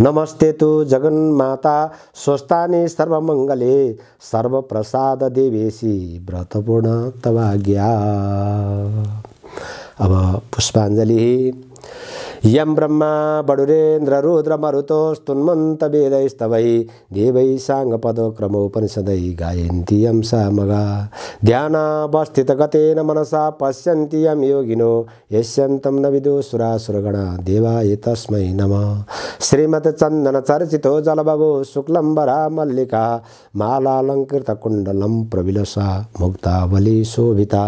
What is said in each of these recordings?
नमस्ते तु जगन्माता स्वस्थानि सर्वमङ्गले सर्वप्रसाद देवेशी व्रतपूर्ण तवाज्ञा। अब पुष्पाञ्जलि। यं ब्रह्मा बडुरेन्द्र रुद्र मरुतो स्तुन्वन्त वेदैस्तवै देवै साङ्गपदक्रमोपनिषदै गायन्ति यं सामगा। ध्यानावस्थितगतेन मनसा पश्यन्ति यं योगिनो यस्यन्तं न विदुसुरासुरगणा देवाय तस्मै नमः। श्रीमद्चन्दनचर्चितो जलबभो शुक्लम्बरा मल्लिका मालालङ्कृतकुण्डलं प्रविलसा मुक्तावली शोभिता।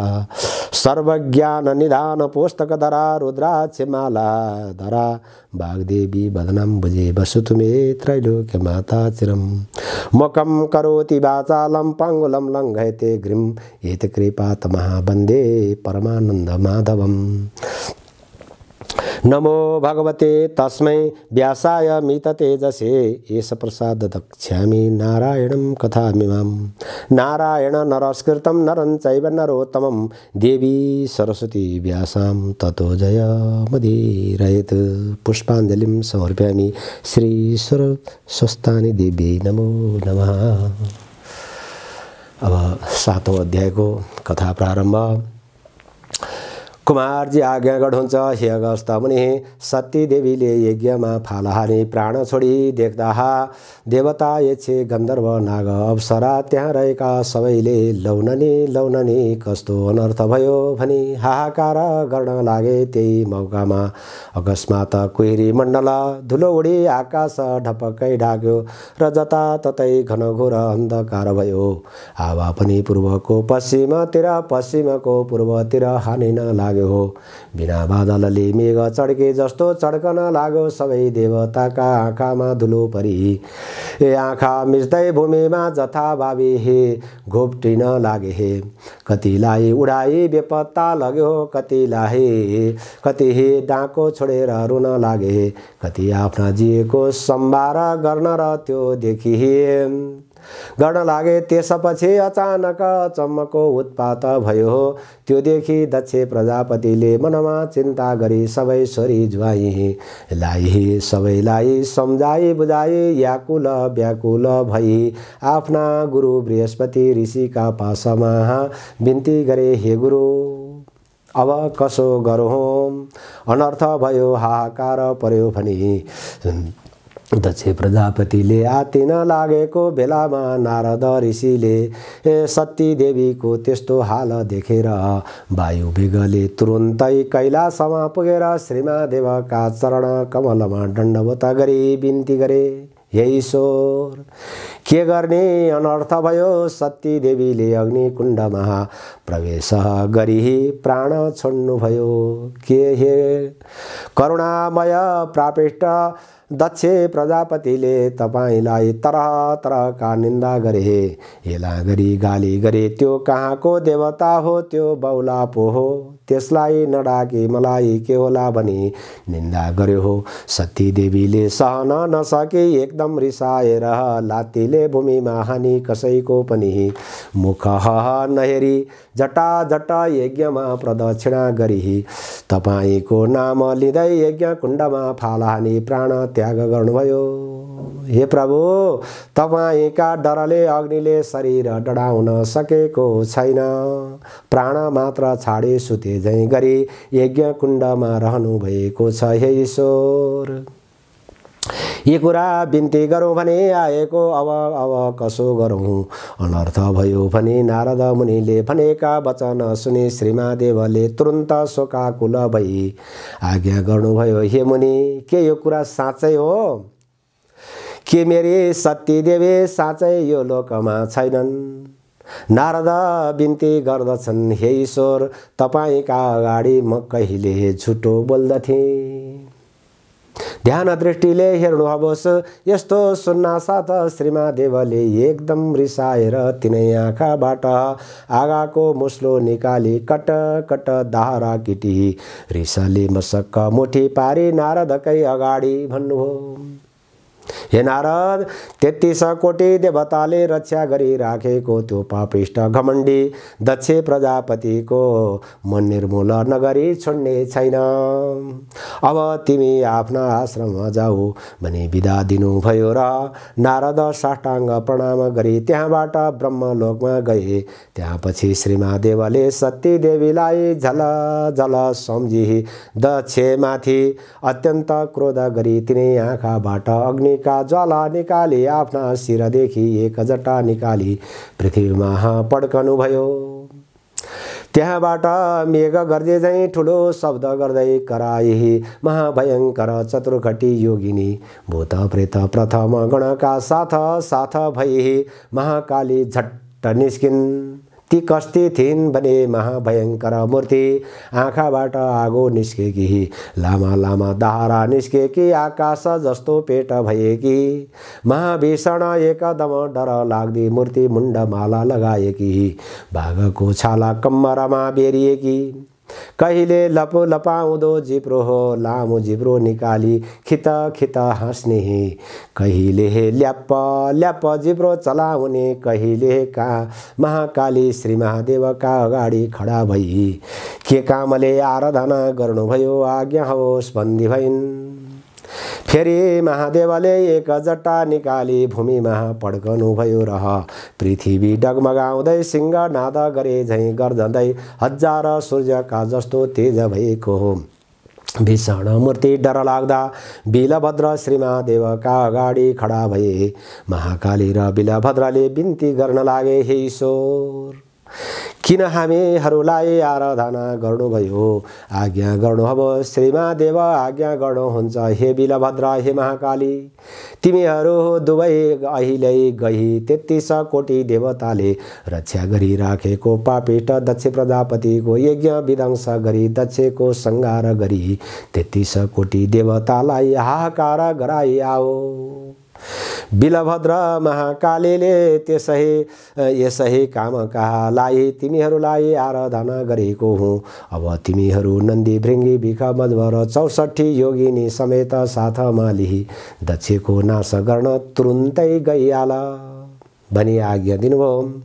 सर्वज्ञाननिधान पुस्तकधरा रुद्राक्षमाला धरा वाग्देवी वदनाम्बुजे वसतु मे त्रैलोक्यमाता चिरं। मुखं करोति वाचालं पङ्गुलं लङ्घयते गिरिं एतकृपातमः वन्दे परमानन्दमाधवम्। नमो भगवते तस्मै व्यासाय मिततेजसे एष प्रसाद दक्ष्यामि नारायणं कथामिमां। नारायण नरस्कृतं नरं चैव नरोत्तमं देवी सरस्वती व्यासां ततो जयमुदीरयेत्। पुष्पाञ्जलिं समर्पयामि श्री सरस्वती देवी नमो नमः। अब 7औं अध्यायको कथा प्रारम्भ। कुमारजी आज्ञा गर्नुहुन्छ, हे अगस्त मुनि, सती देवीले यज्ञमा फालहानी प्राण छोडी देख्दा देवता यक्षे गन्धर्व नाग अप्सरा त्यहाँ रहेका सबैले लौननी लौननी कस्तो अनर्थ भयो भनी हाहाकार गर्न लागे। त्यही मौकामा अकस्मात कुहिरी मण्डल धुलो उडी आकाश ढपक्कै ढाक्यो र जताततै घनघोर अन्धकार भयो। हावा पनि पूर्वको पश्चिमतिर पश्चिमको पूर्वतिर हानिन लाग्यो। बिना बादलले मेघ चड्के जस्तो चड्कन लाग्यो सबै देवताका आँखामा धुलो परी। ए आँखा मिच्दै भूमिमा जथाभावी हे घोप्टिन लागे हे। कतिलाई उडाई बेपत्ता लग्यो, कति हे डाँको छोडेर रुन लागे। कति आफ्ना जिएको सम्भार गर्न र त्यो देखि गर्न लागे। त्यसपछि अचानक चम्मको उत्पात भयो। त्यो देखि दक्ष प्रजापतिले मनमा चिन्ता गरी सबै छोरी ज्वाइँलाई सबैलाई सम्झाई बुझाई याकुल व्याकुल भई आफ्ना गुरु बृहस्पति ऋषिका पासमा बिन्ती गरे, हे गुरु अब कसो गरौँ, अनर्थ भयो हाहाकार पर्यो भनी। दक्ष प्रजापतिले आतिन लागेको बेलामा नारद ऋषिले सती देवीको त्यस्तो हाल देखेर वायु वेगले तुरुन्तै कैलासमा पुगेर श्रीमादेवका चरण कमलमा दण्डवत गरी बिन्ती गरे, हे ईश्वर के गर्ने अनर्थ भयो। सती देवीले अग्निकुण्डमा प्रवेश गरी प्राण छोड्नुभयो। के हे करुणामय प्रापिष्ट दक्ष प्रजापतिले तपाईलाई तरह तरहका निन्दा गरे, हेला गरी गाली गरे। त्यो कहाँको देवता हो, त्यो बौला पो हो, त्यसलाई नडाके मलाई के होला भनी निन्दा गर्यो हो। सती देवीले सहन नसके एकदम रिसाएर लात्तीले भूमिमा हानी कसैको पनि मुख नहेरी जटाजट यज्ञमा प्रदक्षिणा गरी तपाईको नाम लिँदै यज्ञ कुण्डमा फालहानी प्राण त्याग गर्नुभयो। हे प्रभु, तपाईका डरले अग्निले शरीर डढाउन सकेको छैन, प्राण मात्र छाडे सुते झैं गरी यज्ञ कुण्डमा रहनु भएको छ। हे ईश्वर, यी कुरा बिन्ती गरौँ भने आएको अब कसो गरौँ, अनर्थ भयो भने नारद मुनिले भनेका वचन सुनि श्रीमादेवले तुरुन्त शोकाकुल भई आज्ञा गर्नुभयो, हे मुनि, के यो कुरा साँच्चै हो? के मेरी सती देवी साँच्चै यो लोकमा छैनन्? नारद बिन्ती गर्दछन्, हे ईश्वर, तपाईका अगाडि म कहिले झुटो बोल्दथे? ध्यान दृष्टिले हेर्नुहोस्। यस्तो सुन्नासाथ श्रीमादेवले एकदम रिसाएर तिनै आँखाबाट आगाको मुस्लो निकाली कट कट दाहरा किटी रिसले मसक्क मुठी पारी नारदकै अगाडि भन्नुभयो, हे नारद 33 कोटी देवताले रक्षा गरिराखेको त्यो पापिष्ट घमण्डी दक्ष प्रजापतिको मन निर्मूल नगरी छोड्ने छैन। अब तिमी आफ्ना आश्रममा जाऊ भनी बिदा दिनुभयो र नारद साष्टाङ्ग प्रणाम गरी त्यहाँबाट ब्रह्मलोकमा गए। त्यहाँपछि श्रीमहादेवले सती देवीलाई झल झल सम्झी दक्षमाथि अत्यन्त क्रोध गरी तिनै आँखाबाट अग्निका ज्वाला निकाली आफ्ना शिरदेखि एक जटा निकाली पृथ्वीमा पड्कनुभयो। त्यहाँबाट मेघ गर्जे झैँ ठुलो शब्द गर्दै कराई महाभयङ्कर चतुर्खटी योगिनी भूत प्रेत प्रथम गणका साथ साथ भई महाकाली झट्ट निस्किन्। ती कस्ती थिइन् भने महाभयङ्कर मूर्ति आँखाबाट आगो निस्केकी लामा लामा दाहारा निस्केकी आकाश जस्तो पेट भएकी महाभीषण एकदम डर लाग्दी मूर्ति मुण्डमाला लगाएकी बाघको छाला कम्मरमा बेरिएकी कहिले लपो लपाउँदो जिब्रो हो लामो जिब्रो निकाली खित खित हाँस्ने कहिले ल्याप्प ल्याप्प जिब्रो चलाउने कहिले का महाकाली श्री महादेवका अगाडि खडा भई के कामले आराधना गर्नुभयो आज्ञा होस् भन्दी भइन्। फेरि महादेवले एक जट्टा निकाली भूमिमा पड्कनुभयो र पृथ्वी डगमगाउँदै सिंहनाद गरे झैँ गर्जँदै हजार सूर्यका जस्तो तेज भएको हो भीषण मूर्ति डर लाग्दा बिलभद्र श्री महादेवका अगाडि खडा भए। महाकाली र बिलभद्रले बिन्ती गर्न लागे, हे ईश्वर किन हामीहरूलाई आराधना गर्नुभयो, आज्ञा गर्नुहोस्। श्री महादेव आज्ञा गर्नुहुन्छ। हे बिलभद्र, हे महाकाली, तिमीहरू दुवै अहिले गई 33 कोटी देवताले रक्षा गरिराखेको पापिष्ट दक्ष प्रजापतिको यज्ञ विध्वंस गरी दक्षको संहार गरी 33 कोटी देवतालाई हाहाकार गराई आओ। बिलभद्र महाकालीले यसै कामकालाई तिमीहरूलाई आराधना गरेको हुँ। अब तिमीहरू नन्दी भृङ्गी बिख मजभर 64 योगिनी समेत साथमा लिई दक्षको नाश गर्न तुरुन्तै गइहाल भनी आज्ञा दिनुभयो।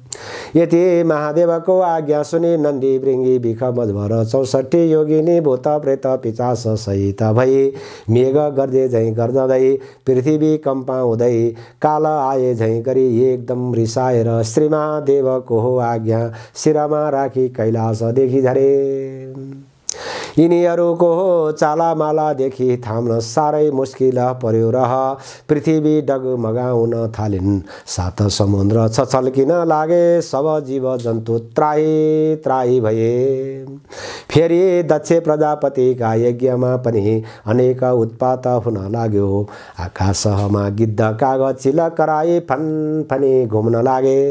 यति महादेवको आज्ञा सुनि नन्दी भृङ्गी बिख मजभर 64 योगिनी भूत प्रेत पिचास सहित भई मेघ गर्जे झैँ गर्जँदै पृथ्वी कम्पाउँदै काल आए झैँ गरी एकदम रिसाएर श्री महादेवको आज्ञा शिरमा राखी कैलाशदेखि झरे। यिनीहरूको चालामालादेखि थाम्न साह्रै मुस्किल पर्यो र पृथ्वी डगमगाउन थालिन्। 7 समुद्र छछल्किन लागे, सब जीव जन्तु त्राही त्राही भए। फेरि दक्ष प्रजापतिका यज्ञमा पनि अनेक उत्पात हुन लाग्यो। आकाशमा गिद्ध काग चिल कराई फनफनी घुम्न लागे।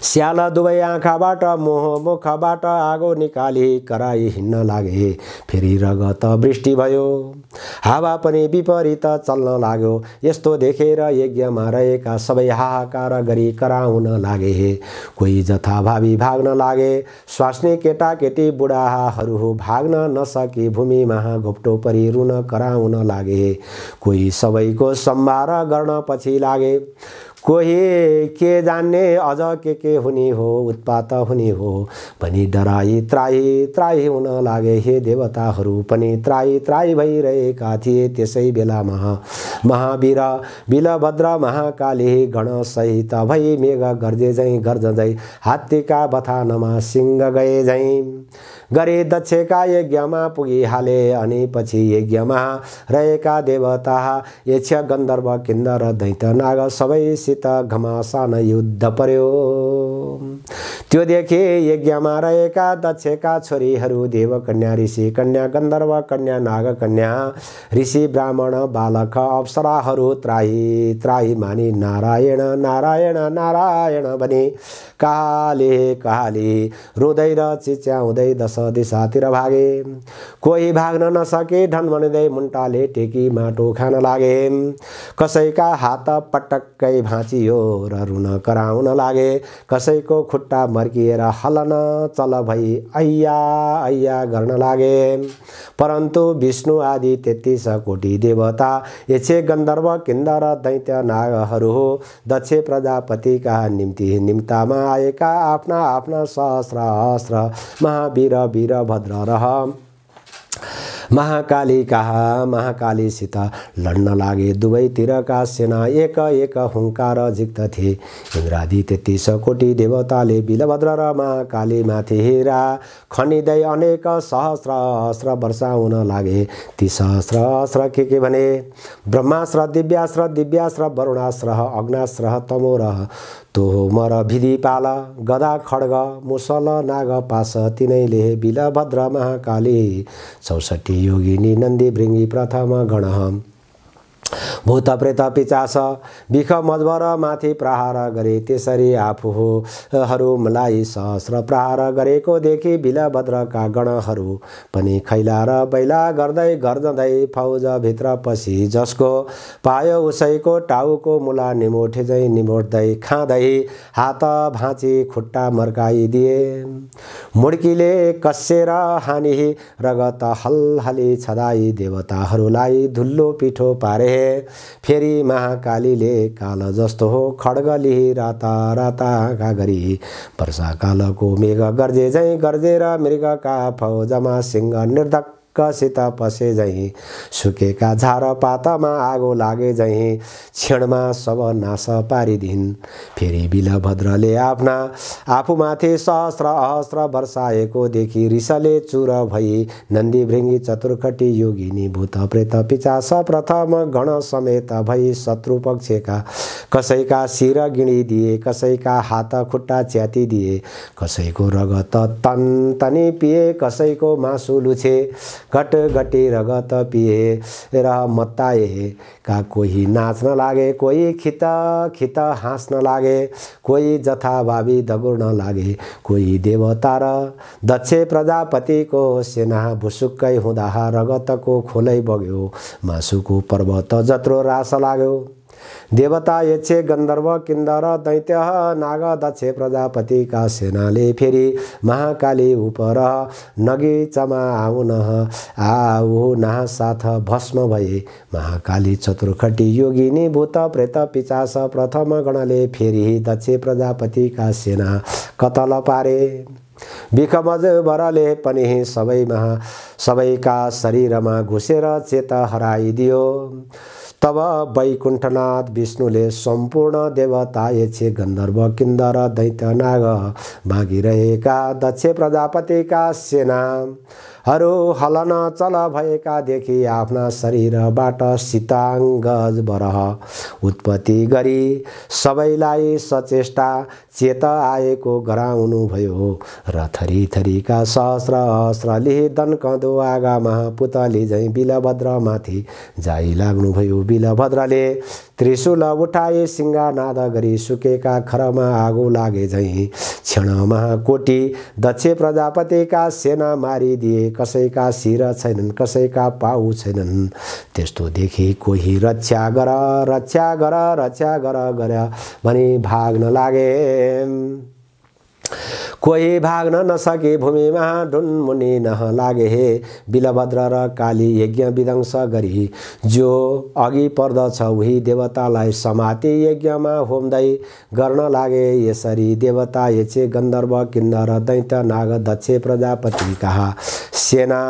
स्याल दुवै आँखाबाट मुखबाट आगो निकाली कराई हिँड्न लागे। फेरि रगत वृष्टि भयो, हावा पनि विपरीत चल्न लाग्यो। यस्तो देखेर यज्ञमा रहेका सबै हाहाकार गरी कराउन लागे। कोही जथाभावी भाग्न लागे। स्वास्नी केटाकेटी बुढाहरू भाग्न नसकी भूमिमा घोप्टो परी रुन कराउन लागे। कोही सबैको सम्हार गर्न पछि लागे। कोही के जान्ने अझ के हुने हो, उत्पात हुने हो भनी डराई त्राही त्राही हुन लागे। हे देवताहरू पनि त्राही त्राही भइरहेका थिए। त्यसै बेलामा महावीर बिलभद्र महाकाली गणसहित भई मेघ गर्जे झैँ गर्जँदै हात्तीका बथानमा सिंह गए झैँ गरे दक्षका यज्ञमा पुगिहाले। अनि पछि यज्ञमा रहेका देवता यक्ष गन्धर्व किन्नर दैत्य नाग सबैसित घमासान युद्ध पर्यो। त्यो देखे यज्ञमा रहेका दक्षका छोरीहरू देवकन्या, ऋषि कन्या, गन्धर्व कन्या, नाग कन्या, ऋषि ब्राह्मण बालक अप्सराहरू त्राही त्राही मानी नारायण नारायण नारायण भनी काले काली रुँदै र चिच्याउँदै 10 दिशातिर भागे। कोही भाग्न नसके ढनभनिँदै मुन्टाले टेकी माटो खान लागे। कसैका हात पटक्कै भाँचियो र रुन कराउन लागे। कसैको खुट्टा मर्किएर हलन चल भई अय्या अय्या गर्न लागे। परन्तु विष्णु आदि 33 कोटी देवता, यक्ष गन्धर्व किन्नर दैत्य नागहरू दक्ष प्रजापतिका निम्तामा आएका आफ्ना आफ्ना सहस्र महावीर वीरभद्र र महाकालीसित लड्न लागे। दुवैतिरका सेना एक एक हुङ्कार जिक्त थिए। इन्द्रादि 33 कोटी देवताले वीरभद्र र महाकालीमाथि हिरा खनिँदै अनेक सहस्र वर्षाउन लागे। ती सहस्र के भने ब्रह्मास्त्र, दिव्यास्त्र, वरुणास्त्र, अग्नास्त्र, तमोर, तोमर, विधिपाल, गदा, खड्ग, मुसल, नाग, पास तिनैले वीरभद्र महाकाली 64 योगिनी नन्दी भृङ्गी प्रथम गण भूत प्रेत पिचास बिख मजबर माथि प्रहार गरे। त्यसरी आफूहरूलाई सहस्र प्रहार गरेको देखि वीरभद्रका गणहरू पनि खैला र बैला गर्दै गर्दै फौजभित्र पसी जसको पायो उसैको टाउको मुला निमोठे झैँ निमोट्दै खाँदै हात भाँची खुट्टा मर्काइदिए। मुड्कीले कस्सेर हानि रगत हलहली छदाई देवताहरूलाई धुल्लो पिठो पारे। फेरि महाकालीले काल जस्तो हो खड्ग लिही राता गरी वर्षाकालको मेघ गर्जे झैँ गर्जेर मृगका फौजमा सिंह निर्धक्कसित पसे झैँ सुकेका झारपातमा आगो लागे झैँ क्षणमा सब नाश पारिदिन्। फेरि वीरभद्रले आफूमाथि सहस्र वर्षाएको देखि रिसले चुर भई नन्दी भृङ्गी चतुर्खटी योगिनी भूत प्रेत पिचास प्रथम गण समेत भई शत्रु पक्षका कसैका शिर गिडिदिए, कसैका हात खुट्टा च्यातिदिए, कसैको रगत तनी पिए, कसैको मासु लुछे घटघटी रगत पिए र मत्ताए। का कोही नाच्न लागे, कोही खित हाँस्न लागे, कोही जथाभावी दगुर्न लागे। कोही देवता र दक्ष प्रजापतिको सेना भुसुक्कै हुँदा रगतको खोलै बग्यो, मासुको पर्वत जत्रो रास लाग्यो। देवता यक्ष गन्धर्व किन्नर दैत्य नाग दक्ष प्रजापतिका सेनाले फेरि महाकाली उपर नगिचमा आउन साथ भस्म भए। महाकाली चतुर्खटी योगिनी भूत प्रेत पिचास प्रथम गणले फेरि दक्ष प्रजापतिका सेना कतल पारे। बिखमजबरले पनि सबैका शरीरमा घुसेर चेत हराइदियो। तब वैकुण्ठनाथ विष्णुले सम्पूर्ण देवता यक्ष गन्धर्व किन्नर दैत्य नाग भागिरहेका दक्ष प्रजापतिका सेनाहरू हलन चल भएका देखि आफ्ना शरीरबाट शीताङ्ग बरह उत्पत्ति गरी सबैलाई सचेष्टा चेत आएको गराउनु भयो र थरीका सहस्र लिहिदन कँदो आगामा पुतली झैँ वीरभद्रमाथि जाइ लाग्नुभयो। वीरभद्रले त्रिशूल उठाए, सिंहनाद गरी सुकेका खरमा आगो लागे झैँ क्षणमा कोटी दक्ष प्रजापतिका सेना मारिदिए। कसैका शिर छैनन्, कसैका पाउ छैनन्। त्यस्तो देखि कोही रक्षा गर भनी भाग्न लागे। कोही भाग्न नसके भूमिमा ढुनमुनि नलागे। वीरभद्र र काली यज्ञ विध्वंस गरी जो अघि पर्दछ उही देवतालाई समाति यज्ञमा होम्दै गर्न लागे। यसरी देवता यक्ष गन्धर्व किन्नर दैत्य नाग दक्ष प्रजापतिका सेना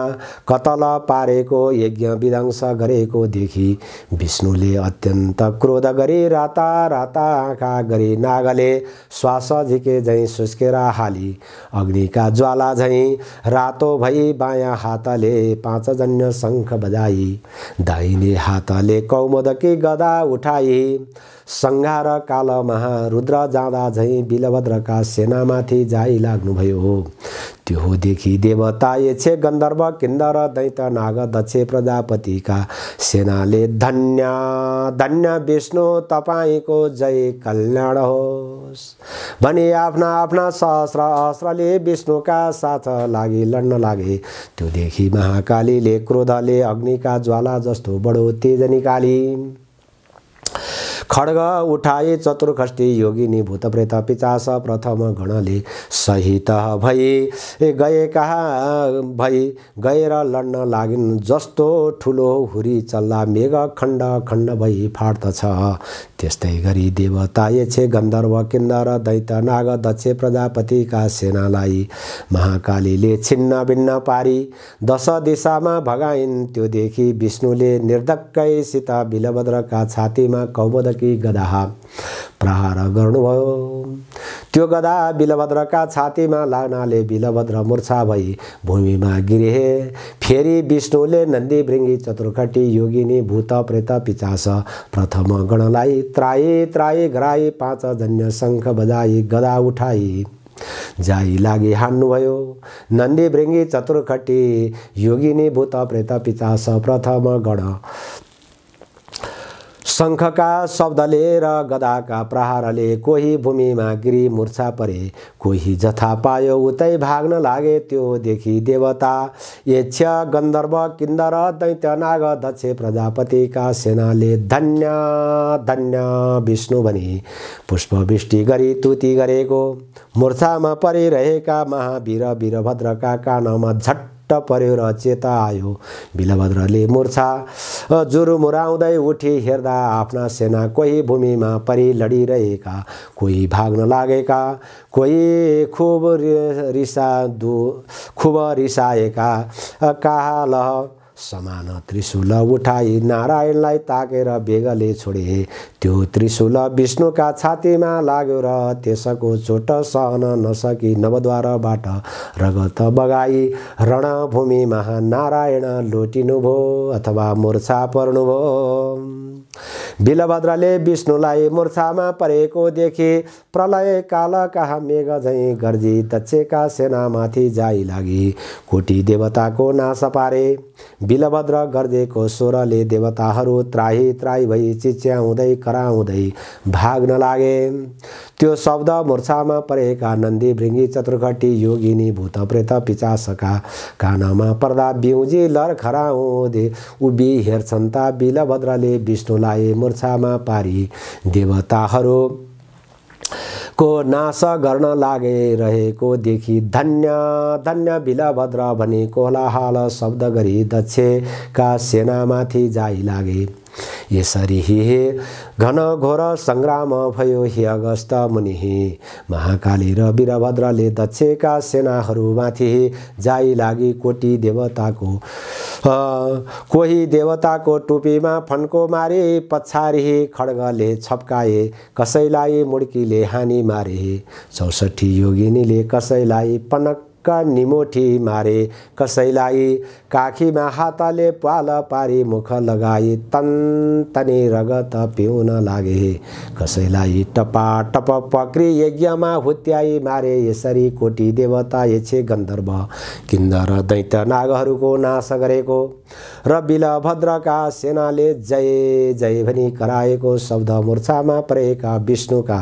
कतल पारेको यज्ञ विध्वंस गरेको देखि विष्णुले अत्यन्त क्रोध गरी राता आँखा गरी नागले श्वास झिके झैँ सुस्केर हाली। अग्निका ज्वाला झैँ रातो भई बायाँ हातले 5 जन्य शङ्ख बजाई, दाहिने हातले कौमुदकी गदा उठाई। संहार कालमा रुद्र जाँदा झैँ वीरभद्रका सेनामाथि जाइ लाग्नुभयो। त्यो देखि देवता यक्षे गन्धर्व किन्नर दैत्य नाग दक्ष प्रजापतिका सेनाले धन्य धन्य विष्णु तपाईको जय कल्याण होस् भनी आफ्ना आफ्ना सहस्र अस्त्रले विष्णुका साथ लागि लड्न लागे। त्यो देखि महाकालीले क्रोधले अग्निका ज्वाला जस्तो बडो तेज निकाली खड्ग उठाए चतुर्खष्टी योगिनी भूतप्रेत पिचास प्रथम गणले सहित भई गएर लड्न लागिन्। जस्तो ठुलो हुरी चल्ला मेघ खण्ड खण्ड भई फाट्दछ त्यस्तै गरी देवता यक्ष गन्धर्व किन्नर दैत्य नाग दक्ष प्रजापतिका सेनालाई महाकालीले छिन्न भिन्न पारी 10 दिशामा भगाइन्। त्यो देखि विष्णुले निर्धक्कैसित बिलभद्रका छातीमा कौमुदकी गदा प्रहार गर्नुभयो। त्यो गदा बिलभद्रका छातीमा लाग्नाले बिलभद्र मूर्छा भई भूमिमा गिरे। फेरि विष्णुले नन्दी भृङ्गी चतुर्खटी योगिनी भूत प्रेत पिचास प्रथम गणलाई त्राई त्राई गराई 5 जन्य शङ्ख बजाई गदा उठाई जाई लागि हान्नुभयो। नन्दी भृङ्गी चतुर्खटी योगिनी भूत प्रेत पिचास प्रथम गण शङ्खका शब्दले र गदाका प्रहारले कोही भूमिमा गिरी मूर्छा परे कोही जथा पायो उतै भाग्न लागे। त्यो देखि देवता यक्ष गन्धर्व किन्नर दैत्य नाग दक्ष प्रजापतिका सेनाले धन्य धन्य विष्णु भनी पुष्पवृष्टि गरी तुति गरेको। मूर्छामा परिरहेका महावीर वीरभद्रका कानमा झट्ट पर्यो र चेता आयो। बिलभद्रले मूर्छा जुरुमुराउँदै उठी हेर्दा आफ्ना सेना कोही भूमिमा परि लडिरहेका कोही भाग्न लागेका कोही खुब रिसाएका कालह समान त्रिशूल उठाई नारायणलाई ताकेर बेगले छोडे। त्यो त्रिशूल विष्णुका छातीमा लाग्यो र त्यसको चोट सहन नसकी नवद्वारबाट रगत बगाई रणभूमिमा नारायण लोटिनुभयो अथवा मूर्छा पर्नुभयो। बिलभद्रले विष्णुलाई मूर्छामा परेको देखि प्रलय काल कहाँ मेघ झैँ गर्जी दक्षका सेनामाथि जाई लागि कोटी देवताको नाश पारे। बिलभद्र गर्जेको स्वरले देवताहरू त्राही त्राही भई चिच्याउँदै कराउँदै भाग्न लागे। त्यो शब्द मूर्छामा परेका नन्दी भृङ्गी चतुर्खटी योगिनी भूत प्रेत पिचासका कानमा पर्दा बिउजी लरखराउँदै उभि हेर्छन् ता बिलभद्रले विष्णुलाई मूर्छामा पारी देवताहरू को नाश गर्न लागिरहेको देखि धन्य धन्य बिलभद्र भनी कोलाहल शब्द गरी दक्षका सेनामाथि जाई लागे। यसरी घन घोर सङ्ग्राम भयो। हे अगस्त मुनि महाकाली र वीरभद्रले दक्षका सेनाहरूमाथि जाई लागि कोही देवताको टुपीमा फन्को मारे पछाडि खड्गले छप्काए कसैलाई मुड्कीले हानी मारे। 64 योगिनीले कसैलाई पनक्क निमोठी मारे कसैलाई काखीमा हातले पाल पारी मुख लगाई तनी रगत पिउन लागे। कसैलाई टपा टप पक्री यज्ञमा हुत्याई मारे। यसरी कोटी देवता यक्ष गन्धर्व किन्नर दैत्य नागहरूको नाश गरेको र बिलभद्रका सेनाले जय जय भनी कराएको शब्द मूर्छामा परेका विष्णुका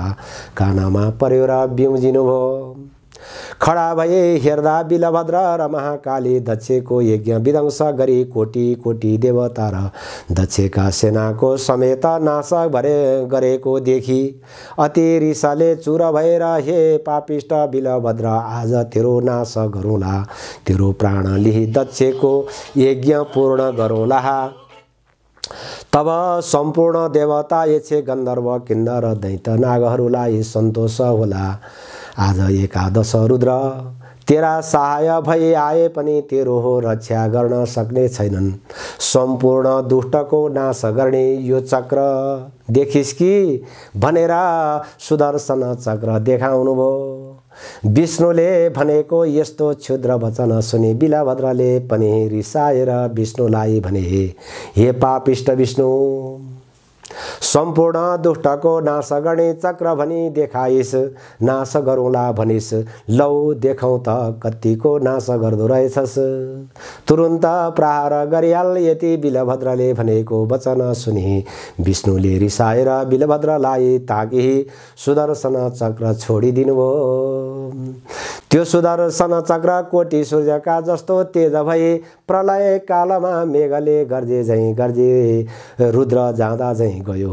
कानमा पर्यो र बिउजिनुभयो। खडा भए हेर्दा बिलभद्र र महाकाली दक्षको यज्ञ विध्वंस गरी कोटी कोटी देवता र दक्षका सेनाको समेत नाश गरेको देखि अति रिसले चुर भएर हे पापिष्ट बिलभद्र आज तेरो नाश गरौँला तेरो प्राण लिई दक्षको यज्ञ पूर्ण गरौँला। तब सम्पूर्ण देवता यक्ष गन्धर्व किन्नर दैत्य नागहरूलाई सन्तोष होला। आज एकादश रुद्र तेरा सहाय भई आए पनि तेरो हो रक्षा गर्न सक्ने छैनन्। सम्पूर्ण दुष्टको नाश गर्ने यो चक्र देखिस् कि भनेर सुदर्शन चक्र देखाउनुभयो। विष्णुले भनेको यस्तो क्षुद्र वचन सुने बिलभद्रले पनि रिसाएर विष्णुलाई भने हे पापिष्ट विष्णु सम्पूर्ण दुष्टको नाश गर्ने चक्र भनी देखाइस, नाश गरौँला भनिस, लौ देखौँ त कतिको नाश गर्दो रहेछस्। तुरुन्त प्रहार गरिहाल यति बिलभद्रले भनेको वचन सुनि विष्णुले रिसाएर बिलभद्रलाई ताकि सुदर्शन चक्र छोडिदिनुभयो। त्यो सुदर्शन चक्र कोटी सूर्यका जस्तो तेज भई प्रलय कालमा मेघले गर्जे झैँ गर्जे रुद्र जाँदा झैँ गयो।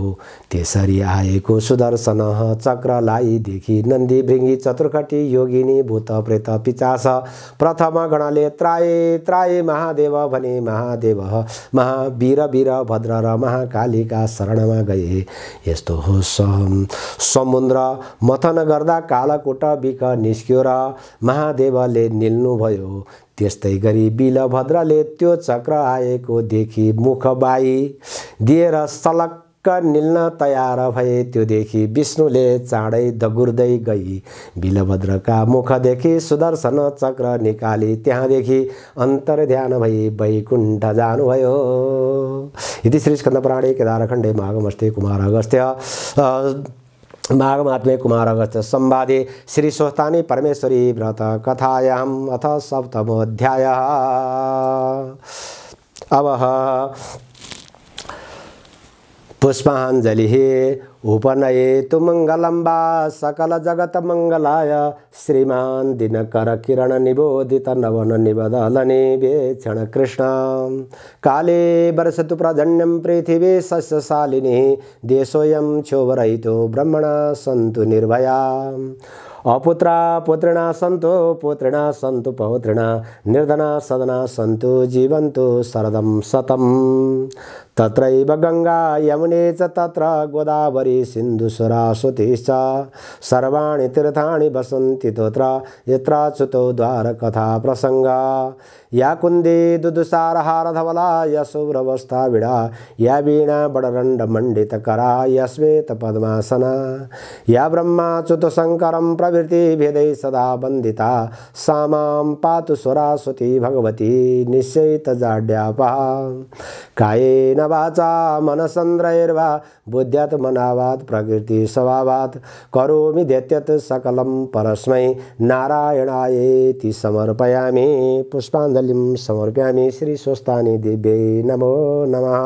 त्यसरी आएको सुदर्शन चक्रलाई देखि नन्दी भृङ्गी चतुर्खटी योगिनी भूत प्रेत पिचास प्रथम गणले त्राए त्राए महादेव भने महादेव महावीर वीरभद्र र महाकालीका शरणमा गए। यस्तो हो समुद्र मथन गर्दा कालकोट बिक निस्क्यो र महादेवले निल्नुभयो। त्यस्तै गरी बिलभद्रले त्यो चक्र आएको देखि मुख बाई दिएर सलक्क निल्न तयार भए। त्यो देखि विष्णुले चाँडै दगुर्दै गई बिलभद्रका मुखदेखि सुदर्शन चक्र निकाली त्यहाँदेखि अन्तर्ध्यान भई वैकुण्ठ जानुभयो। इति श्री स्कन्दपुराणे केदारखण्डे माघमस्ते कुमार अगस्त्य माघ महात्म्ये कुमार अगस्त्य संवादे श्री स्वस्तानी परमेश्वरी व्रत कथायाम् अथ सप्तमोऽध्यायः। अब पुष्पाञ्जलिः उपनयेतु मङ्गलं वा सकल जगत मङ्गलाय श्रीमान् दिनकर किरण निबोधित नवन निबदलने वेक्षण कृष्ण काले वर्षतु प्रजन्यं पृथिवी सस्यशालिनी देशोऽयं क्षोभरहितो ब्रह्मणा सन्तु निर्भया अपुत्रा पुत्रिणा सन्तु पुत्रिणा सन्तु पौत्रिणा निर्धना सदना सन्तु जीवन्तु शरदं शतं तत्रैव गंगा यमुने च तत्र गोदावरी सिन्धु सरस्वतीश्च सर्वाणि तीर्थानि वसन्ति तत्र यत्र च्युतो द्वार कथा प्रसंगा या कुन्दे दुदुसारहार धवला या शुभ्रवस्था विड़ा या वीणा बड़रंड मंडित करा या श्वेत पद्मासना या ब्रह्माच्युत शंकरं प्रभृति भेदै सदा वंदिता सा मां पातु सरस्वती भगवती निश्चैत जाड्यापहा कायेन वाचा मनसंद्रैर्वा बुद्ध्यात् मनावात् प्रकृति स्वभावात् करोमि दैत्यत् सकलं परस्मै नारायणायेति समर्पयामि। पुष्पाञ्जलिं समर्पयामि। श्री स्वस्तानी देव्यै नमो नमः।